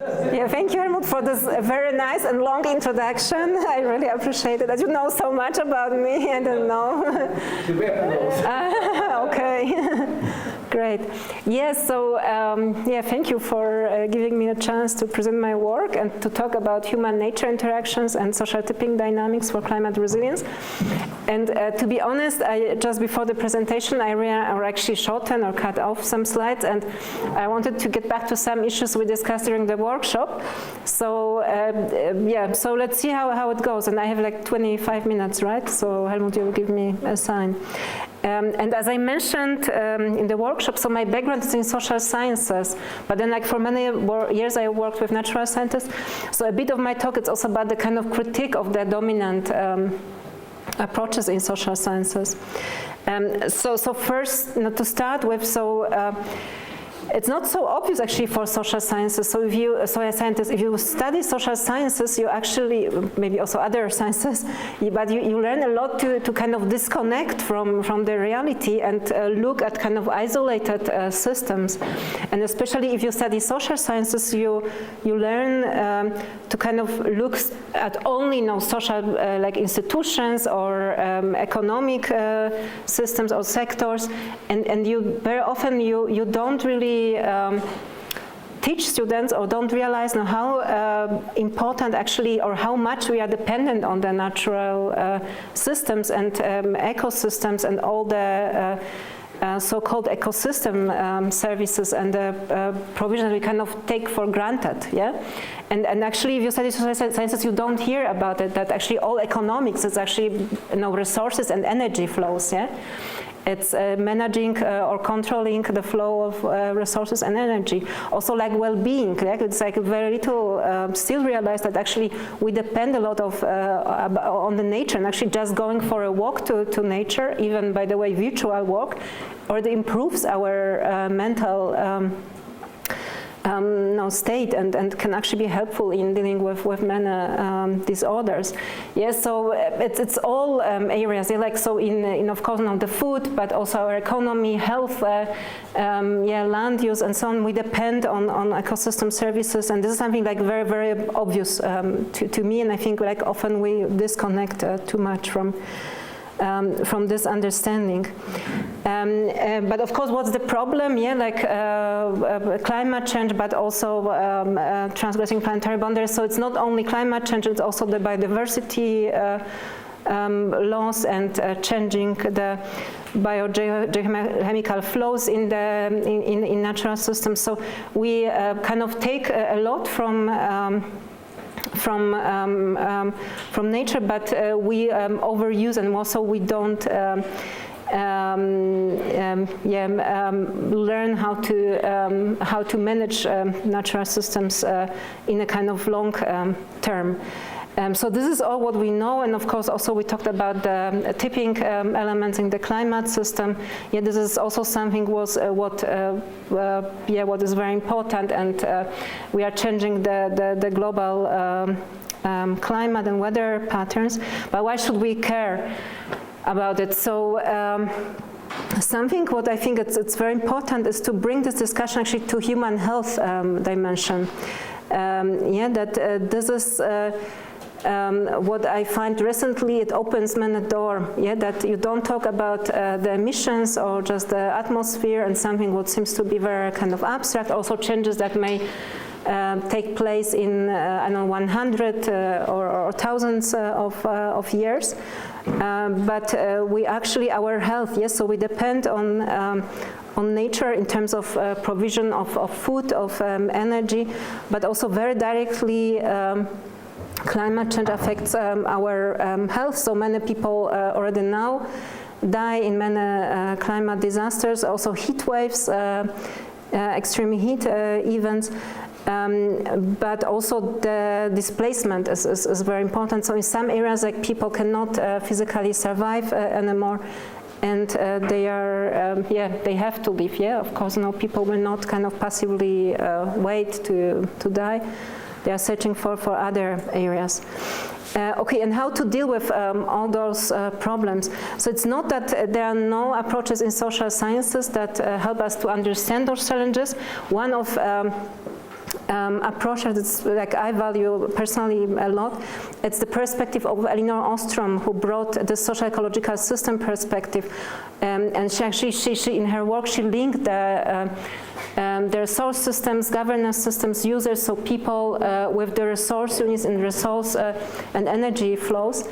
Yeah, thank you, Helmut, for this very nice and long introduction. I really appreciate it. That you know so much about me. I don't know. Okay. Great. Yes, so yeah, thank you for giving me a chance to present my work and to talk about human-nature interactions and social tipping dynamics for climate resilience. And to be honest, just before the presentation, I actually shortened or cut off some slides, and I wanted to get back to some issues we discussed during the workshop. So yeah, so let's see how it goes. And I have like 25 minutes, right? So Helmut, you will give me a sign. And as I mentioned in the workshop, so my background is in social sciences, but then like for many years I worked with natural scientists. So a bit of my talk is also about the kind of critique of the dominant approaches in social sciences. So first, to start with, it's not so obvious actually for social sciences. So if you, scientists, if you study social sciences, you actually, maybe also other sciences, but you learn a lot to kind of disconnect from the reality and look at kind of isolated systems. And especially if you study social sciences, you learn to kind of look at only social like institutions or economic systems or sectors, and you very often you don't really teach students or don't realize how important actually or how much we are dependent on the natural systems and ecosystems and all the so-called ecosystem services and the provision we kind of take for granted, yeah? And actually, if you study social sciences, you don't hear about it, that actually all economics is actually resources and energy flows, yeah? It's managing or controlling the flow of resources and energy. Also like well-being, right? It's like very little still realize that actually we depend a lot of on the nature, and actually just going for a walk to nature, even by the way virtual walk, already improves our mental state and can actually be helpful in dealing with many disorders. Yes, so it's all areas. Like so in of course the food, but also our economy, health, land use, and so on. We depend on ecosystem services, and this is something like very very obvious to me, and I think like often we disconnect too much from this understanding. But of course, what's the problem? Yeah, like climate change, but also transgressing planetary boundaries. So it's not only climate change, it's also the biodiversity laws and changing the biogeochemical flows in natural systems. So we kind of take a lot from nature, but we overuse, and also we don't learn how to manage natural systems in a kind of long term. So this is all what we know, and of course also we talked about the tipping elements in the climate system. Yeah, this is also something what is very important, and we are changing the global climate and weather patterns. But why should we care about it? So something what I think it's very important is to bring this discussion actually to human health dimension. This is what I find recently, it opens many doors, that you don't talk about the emissions or just the atmosphere and something what seems to be very kind of abstract, also changes that may take place in, I don't know, 100 or thousands of years. But we actually, our health, yes, so we depend on nature in terms of provision of food, of energy, but also very directly climate change affects our health. So many people already now die in many climate disasters, also heat waves, extreme heat events. But also the displacement is very important. So in some areas, like people cannot physically survive anymore, and they are, they have to live. Yeah, of course, no, people will not kind of passively wait to die. They are searching for other areas. Okay, and how to deal with all those problems. So it's not that there are no approaches in social sciences that help us to understand those challenges. One of approach that's like I value personally a lot. It's the perspective of Ilona Otto, who brought the social ecological system perspective, and she in her work she linked the resource systems, governance systems, users, so people with the resource units and resource and energy flows.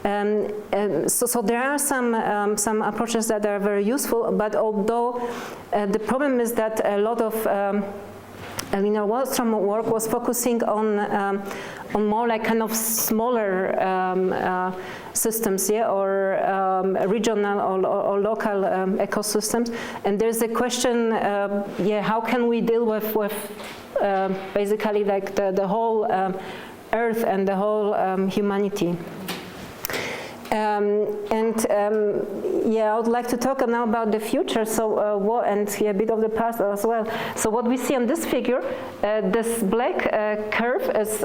So there are some approaches that are very useful, but although the problem is that a lot of Ilona Otto work was focusing on more like kind of smaller systems, yeah, or regional or local ecosystems. And there's a question, yeah, how can we deal with basically like the whole Earth and the whole humanity? Yeah, I would like to talk now about the future. So, and a bit of the past as well. So, what we see on this figure, this black curve is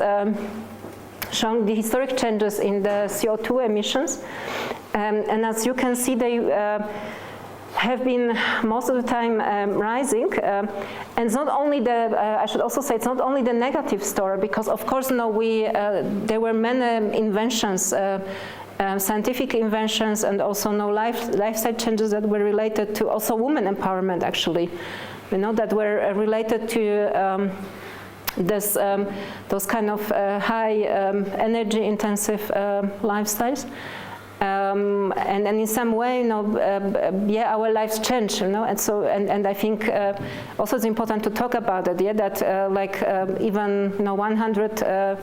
showing the historic changes in the CO2 emissions, and as you can see, they have been most of the time rising, and it's not only the. I should also say it's not only the negative story, because of course, no, there were many inventions. Scientific inventions and also lifestyle changes that were related to also women empowerment, actually, that were related to those kind of high energy intensive lifestyles. And in some way, yeah, our lives change, and so, and I think also it's important to talk about it, yeah, that like even 100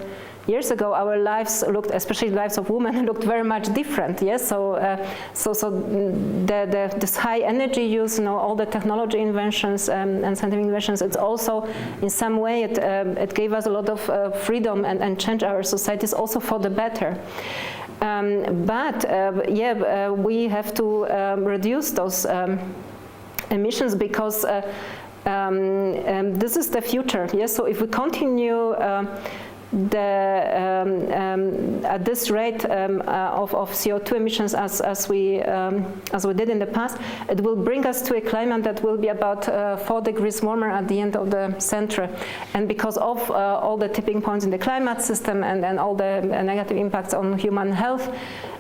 years ago, our lives looked, especially the lives of women, looked very much different. Yes, so this high energy use, all the technology inventions and scientific inventions. It's also, in some way, it gave us a lot of freedom and changed our societies also for the better. But yeah, we have to reduce those emissions because this is the future. Yes, so if we continue. At this rate of CO2 emissions as we did in the past, it will bring us to a climate that will be about 4 degrees warmer at the end of the century. And because of all the tipping points in the climate system and all the negative impacts on human health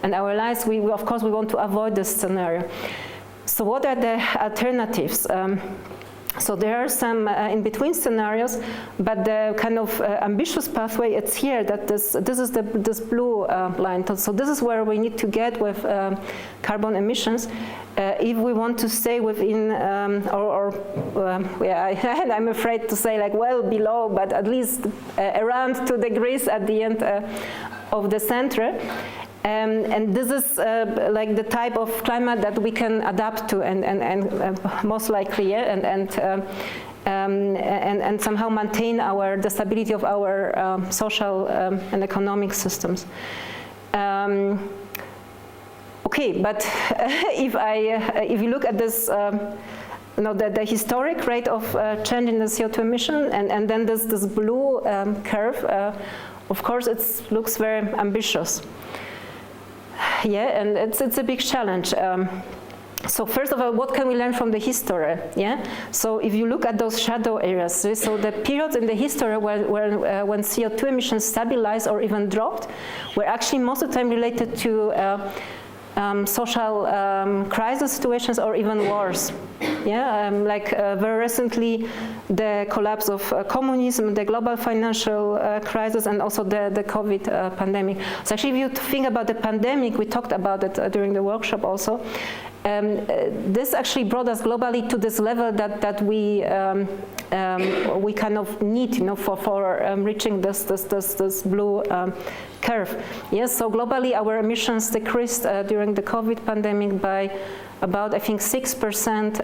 and our lives, we of course we want to avoid this scenario. So what are the alternatives? So there are some in-between scenarios, but the kind of ambitious pathway, it's here, that this is this blue line. So this is where we need to get with carbon emissions if we want to stay within, yeah, I'm afraid to say like well below, but at least around 2 degrees at the end of the century. And this is like the type of climate that we can adapt to, and most likely, yeah, and somehow maintain the stability of our social and economic systems. Okay, but if you look at this, the historic rate of change in the CO2 emission, and then this blue curve, of course, it looks very ambitious. Yeah, and it's a big challenge. So first of all, what can we learn from the history? Yeah. So if you look at those shadow areas, so the periods in the history when CO2 emissions stabilized or even dropped, were actually most of the time related to social crisis situations or even wars. Yeah, like very recently, the collapse of communism, the global financial crisis, and also the COVID pandemic. So actually, if you think about the pandemic, we talked about it during the workshop also. This actually brought us globally to this level that we kind of need, for reaching this blue curve. Yes, so globally our emissions decreased during the COVID pandemic by about, I think, 6%.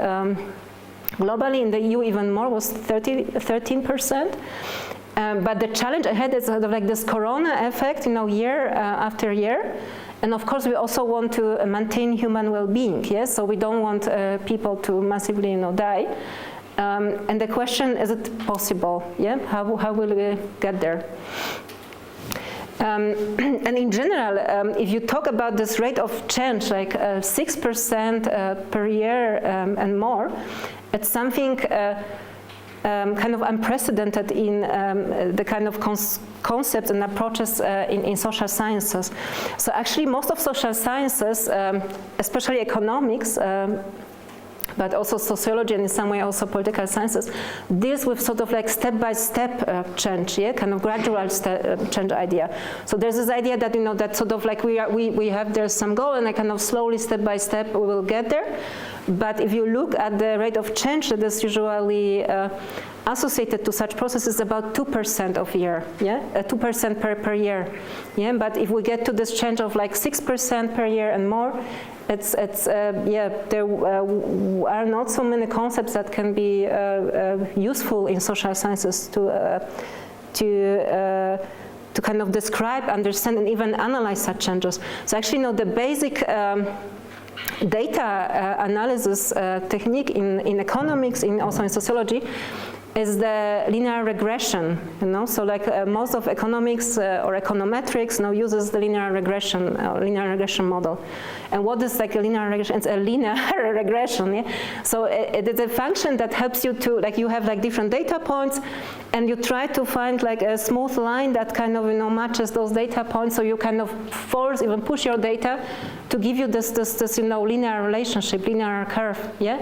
Globally, in the EU, even more, was 13%. But the challenge ahead is sort of like this corona effect, year after year. And of course, we also want to maintain human well-being. Yes, so we don't want people to massively, die. And the question: is it possible? Yeah, how will we get there? And in general, if you talk about this rate of change, like 6% per year and more, it's something kind of unprecedented in the kind of concepts and approaches in social sciences. So actually most of social sciences, especially economics, but also sociology and in some way also political sciences, deals with sort of like step-by-step change, yeah, kind of gradual change idea. So there's this idea that, you know, that sort of like we have there's some goal and I kind of slowly step-by-step we will get there. But if you look at the rate of change that is usually associated to such processes, about 2% of year, yeah, 2% per year, yeah. But if we get to this change of like 6% per year and more, it's yeah, there are not so many concepts that can be useful in social sciences to kind of describe, understand, and even analyze such changes. So actually, you know, the basic data analysis technique in economics, also in sociology, is the linear regression, you know. So like most of economics or econometrics now uses the linear regression model. And what is like a linear regression? It's a linear regression, yeah. So it is a function that helps you to, like, you have like different data points and you try to find like a smooth line that kind of, you know, matches those data points, so you kind of force, even push your data to give you this you know, linear relationship, linear curve, yeah.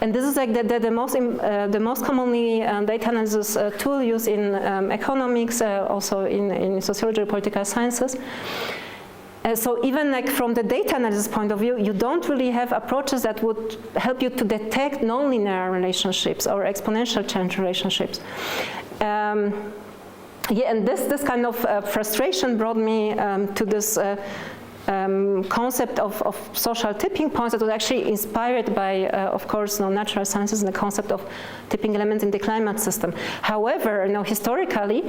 And this is like the most commonly data analysis tool used in economics, also in sociology or political sciences. So even like from the data analysis point of view, you don't really have approaches that would help you to detect nonlinear relationships or exponential change relationships. Yeah, and this kind of frustration brought me to this concept of social tipping points that was actually inspired by, of course, you know, natural sciences and the concept of tipping elements in the climate system. However, you know, historically,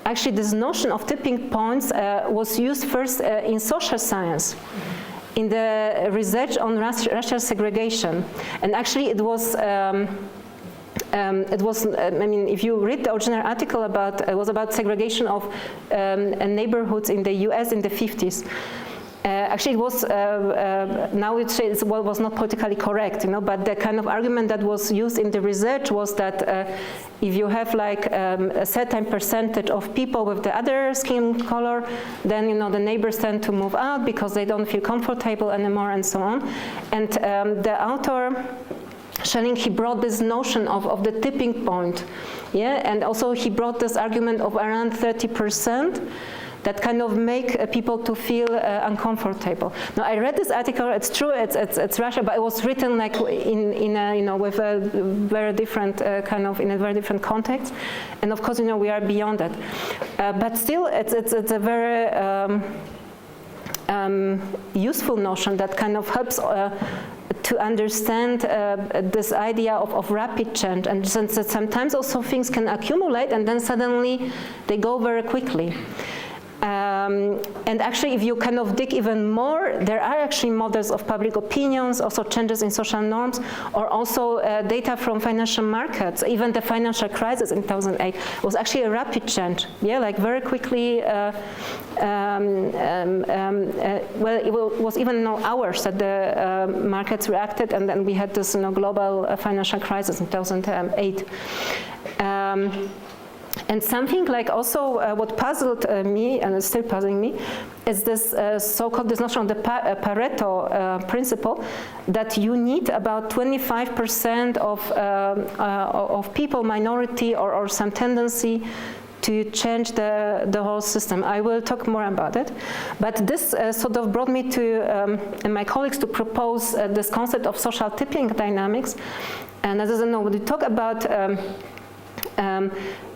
actually this notion of tipping points was used first in social science, in the research on racial segregation. And actually it was, I mean, if you read the original article it was about segregation of neighborhoods in the US in the 50s. Actually, it was, now it was not politically correct, you know, but the kind of argument that was used in the research was that if you have like a certain percentage of people with the other skin color, then, you know, the neighbors tend to move out because they don't feel comfortable anymore and so on. And the author, Schelling, he brought this notion of the tipping point, yeah, and also he brought this argument of around 30%. That kind of make people to feel uncomfortable. Now I read this article. It's true. It's Russia, but it was written like in a, you know, with a very different kind of, in a very different context. And of course, you know, we are beyond that. But still, it's a very useful notion that kind of helps to understand this idea of rapid change. And since sometimes also things can accumulate and then suddenly they go very quickly. And actually, if you kind of dig even more, there are actually models of public opinions, also changes in social norms, or also data from financial markets. Even the financial crisis in 2008 was actually a rapid change. Yeah, like very quickly. Well, it was even no hours that the markets reacted, and then we had this, you know, global financial crisis in 2008. And something like also what puzzled me, and is still puzzling me, is this so-called, this notion of the Pareto principle, that you need about 25% of people, minority, or some tendency to change the whole system. I will talk more about it. But this sort of brought me to, and my colleagues, to propose this concept of social tipping dynamics. And as I know, when we talk about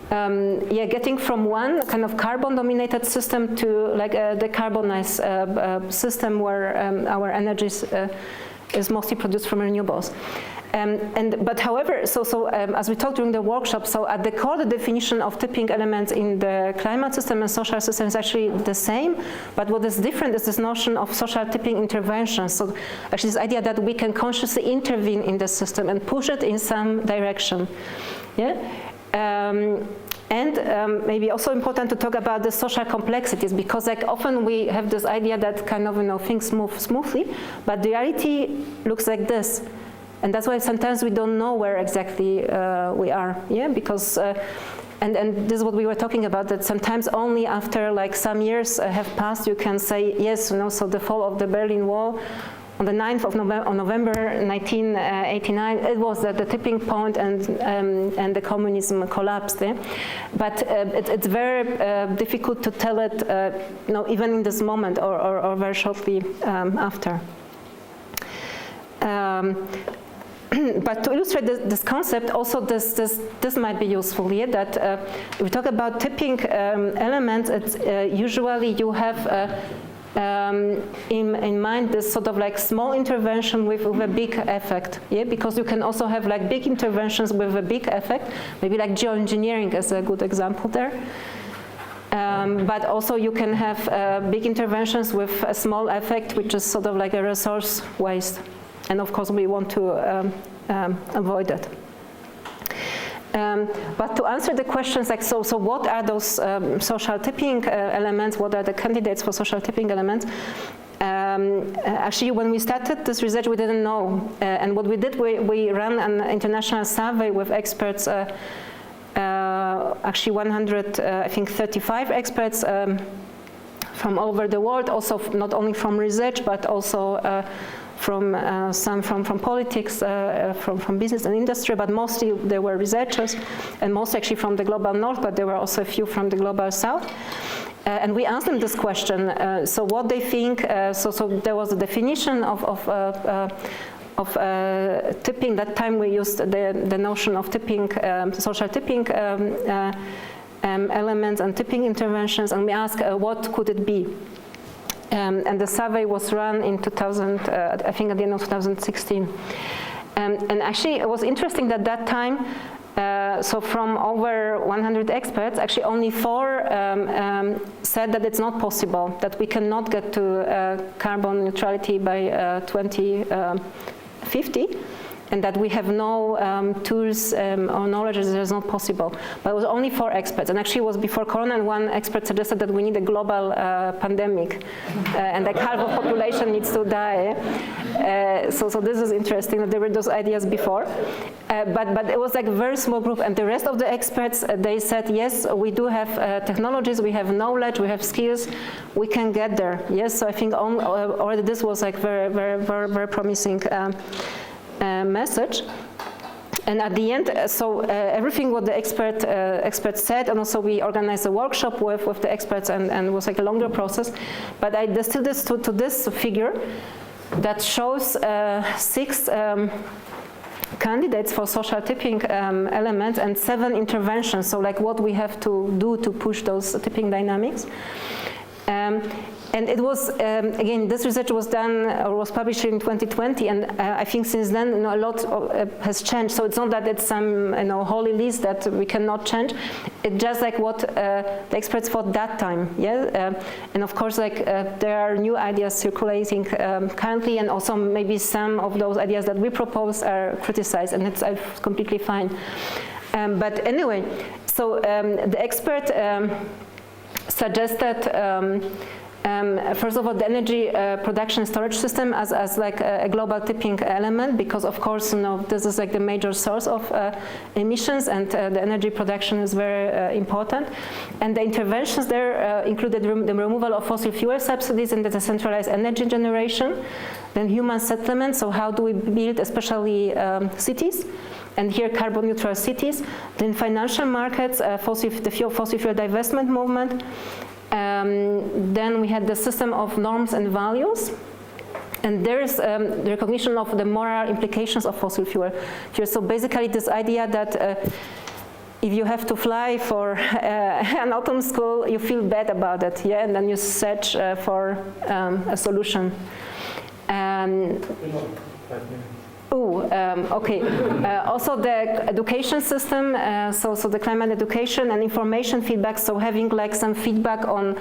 yeah, getting from one kind of carbon-dominated system to like a decarbonized system where our energy is mostly produced from renewables. But however, as we talked during the workshop, so at the core, the definition of tipping elements in the climate system and social system is actually the same, but what is different is this notion of social tipping intervention. So actually this idea that we can consciously intervene in the system and push it in some direction. Yeah. And maybe also important to talk about the social complexities, because like often we have this idea that kind of, you know, things move smoothly, but the reality looks like this. And that's why sometimes we don't know where exactly we are, yeah, because and this is what we were talking about, that sometimes only after like some years have passed you can say, yes, you know, so the fall of the Berlin Wall on the 9th of November 1989, it was the tipping point, and the communism collapsed. Eh? But it's very difficult to tell it, you know, even in this moment or very shortly after. But to illustrate this concept, also this might be useful, yeah, that if we talk about tipping elements, it's usually you have in mind this sort of like small intervention with a big effect, yeah, because you can also have like big interventions with a big effect, maybe like geoengineering is a good example there. But also you can have big interventions with a small effect, which is sort of like a resource waste. And of course, we want to avoid that. But to answer the questions, like, so what are those social tipping elements? What are the candidates for social tipping elements? Actually, when we started this research, we didn't know. And what we did, we ran an international survey with experts, actually 135 experts from all over the world, also not only from research, but also from some from politics, from business and industry, but mostly there were researchers, and most actually from the global north, but there were also a few from the global south. And we asked them this question, so what they think, so there was a definition of tipping. That time we used the notion of tipping, social tipping elements and tipping interventions, and we asked what could it be? And the survey was run in 2000, I think at the end of 2016. And actually it was interesting that that time, so from over 100 experts, actually only 4 said that it's not possible, that we cannot get to carbon neutrality by 2050. And that we have no tools or knowledge that it's not possible. But it was only 4 experts, and actually it was before Corona, and one expert suggested that we need a global pandemic, and like half of population needs to die. So this is interesting that there were those ideas before. But it was like a very small group, and the rest of the experts, they said, yes, we do have technologies, we have knowledge, we have skills, we can get there. Yes, so I think already this was like very, very, very, very promising message. And at the end, so everything what the experts said, and also we organized a workshop with the experts, and it was like a longer process. But I distilled this to this figure that shows 6 candidates for social tipping elements and 7 interventions. So like what we have to do to push those tipping dynamics. And it was, again, this research was done or was published in 2020, and I think since then, you know, a lot has changed. So it's not that it's some, you know, holy list that we cannot change. It's just like what the experts thought that time, yeah. And of course, like there are new ideas circulating currently, and also maybe some of those ideas that we propose are criticized, and it's completely fine. But anyway, so the expert suggested. First of all, the energy production storage system as like a global tipping element, because of course, you know, this is like the major source of emissions, and the energy production is very important. And the interventions there included the removal of fossil fuel subsidies and the decentralized energy generation, then human settlement, so how do we build especially cities, and here carbon neutral cities, then financial markets, the fossil fuel divestment movement. Then we had the system of norms and values, and there is the recognition of the moral implications of fossil fuel here. So basically this idea that if you have to fly for an autumn school, you feel bad about it, yeah, and then you search for a solution. Okay. Also the education system, so the climate education and information feedback, so having like some feedback on,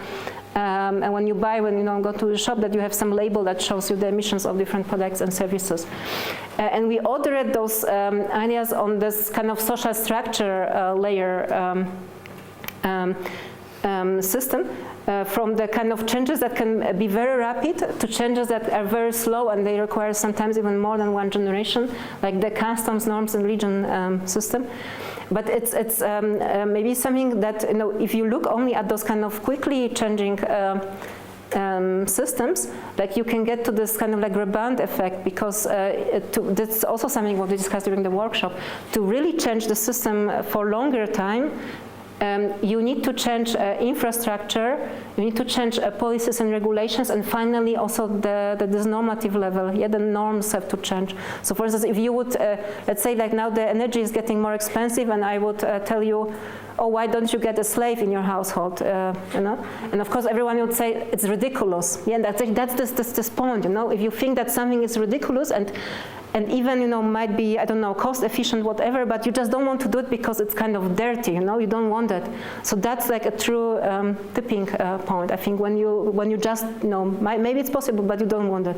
and when you go to the shop, that you have some label that shows you the emissions of different products and services. And we ordered those ideas on this kind of social structure layer system, from the kind of changes that can be very rapid to changes that are very slow and they require sometimes even more than one generation, like the customs, norms, and religion system. But it's maybe something that, if you look only at those kind of quickly changing systems, like you can get to this kind of like rebound effect, because that's also something what we discussed during the workshop. To really change the system for longer time, you need to change infrastructure, you need to change policies and regulations, and finally also this normative level, the norms have to change. So for instance, if you would, let's say like now the energy is getting more expensive and I would tell you, oh, why don't you get a slave in your household, And of course everyone would say it's ridiculous. Yeah, that's this point, If you think that something is ridiculous and even, might be, I don't know, cost efficient, whatever, but you just don't want to do it because it's kind of dirty, you don't want it. So that's like a true tipping point, I think, when you just, maybe it's possible, but you don't want it.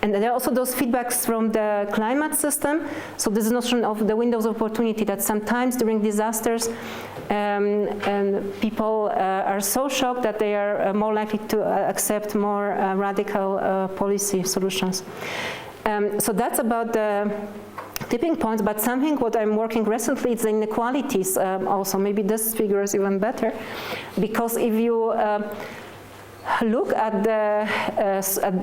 And there are also those feedbacks from the climate system. So this notion of the windows of opportunity, that sometimes during disasters, and people are so shocked that they are more likely to accept more radical policy solutions. So that's about the tipping points, but something what I'm working recently is the inequalities also. Maybe this figure is even better, because if you look at the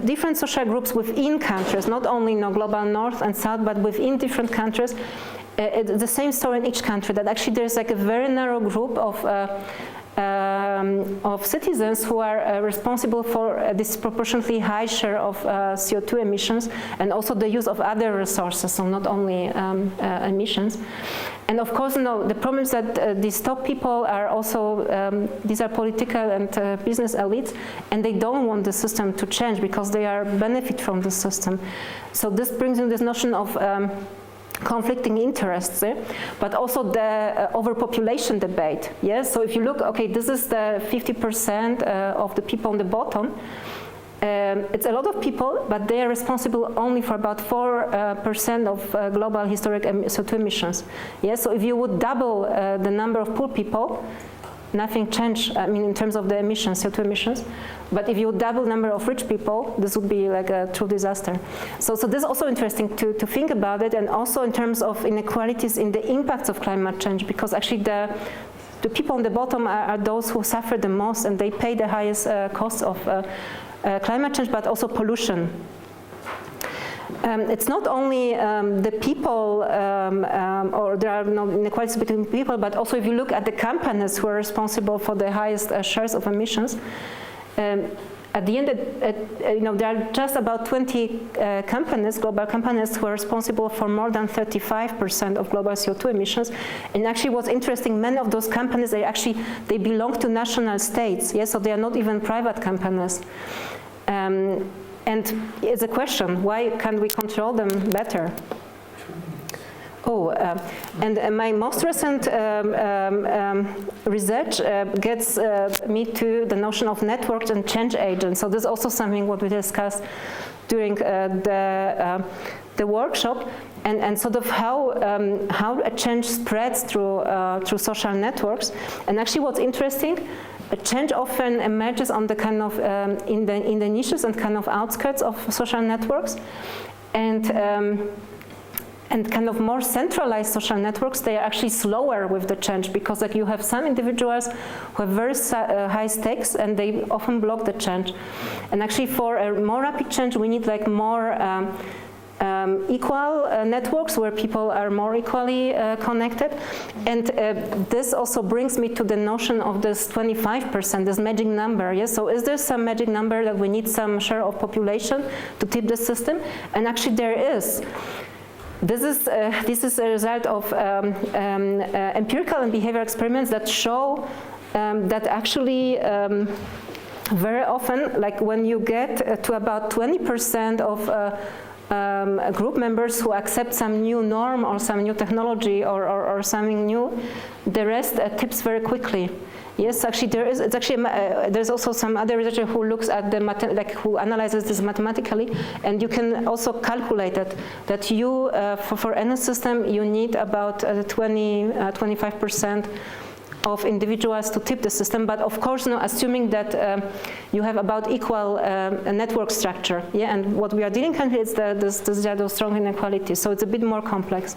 different social groups within countries, not only global north and south, but within different countries, it's the same story in each country, that actually there's like a very narrow group of citizens who are responsible for a disproportionately high share of CO2 emissions, and also the use of other resources, so not only emissions. And of course, the problem is that these top people are also, these are political and business elites, and they don't want the system to change because they are benefit from the system. So this brings in this notion of conflicting interests, but also the overpopulation debate. Yes, so if you look, okay, this is the 50% of the people on the bottom. It's a lot of people, but they are responsible only for about 4% of global historic CO2 emissions. Yes, so if you would double the number of poor people, nothing changed, in terms of the emissions, CO2 emissions. But if you double the number of rich people, this would be like a true disaster. So this is also interesting to think about it, and also in terms of inequalities in the impacts of climate change, because actually the people on the bottom are those who suffer the most, and they pay the highest costs of climate change, but also pollution. It's not only the people, or there are no inequalities between people, but also if you look at the companies who are responsible for the highest shares of emissions, at the end, there are just about 20 companies, global companies, who are responsible for more than 35% of global CO2 emissions. And actually what's interesting, many of those companies, they belong to national states, yes, so they are not even private companies. And it's a question, why can't we control them better? And my most recent research gets me to the notion of networks and change agents. So this is also something what we discussed during the workshop, and sort of how a change spreads through social networks. And actually what's interesting, a change often emerges on the kind of in the niches and kind of outskirts of social networks, and kind of more centralized social networks, they are actually slower with the change, because like you have some individuals who have very high stakes and they often block the change. And actually for a more rapid change, we need like more equal networks where people are more equally connected. And this also brings me to the notion of this 25%, this magic number. Yes? So is there some magic number that we need some share of population to tip the system? And actually there is. This is a result of empirical and behavior experiments that show that actually very often, like when you get to about 20% of group members who accept some new norm or some new technology or something new, the rest tips very quickly. Yes, actually there's also some other researcher who looks at who analyzes this mathematically, and you can also calculate it, that for any system you need about 25% of individuals to tip the system, but of course, assuming that you have about equal network structure, yeah, and what we are dealing currently is the strong inequalities, so it's a bit more complex.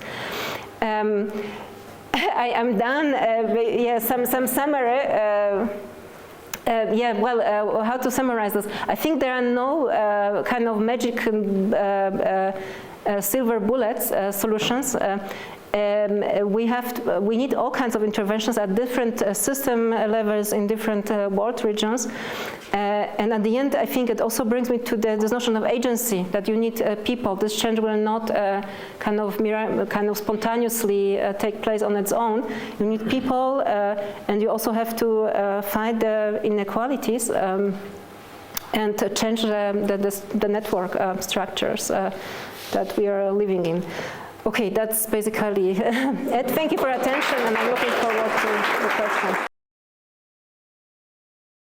I am done. Yeah, some summary. How to summarize this? I think there are no kind of magic silver bullets solutions. We need all kinds of interventions at different system levels in different world regions. And at the end, I think it also brings me to this notion of agency, that you need people. This change will not kind of spontaneously take place on its own. You need people, and you also have to fight the inequalities and change the network structures that we are living in. Okay, that's basically it. Thank you for your attention, and I'm looking forward to the questions.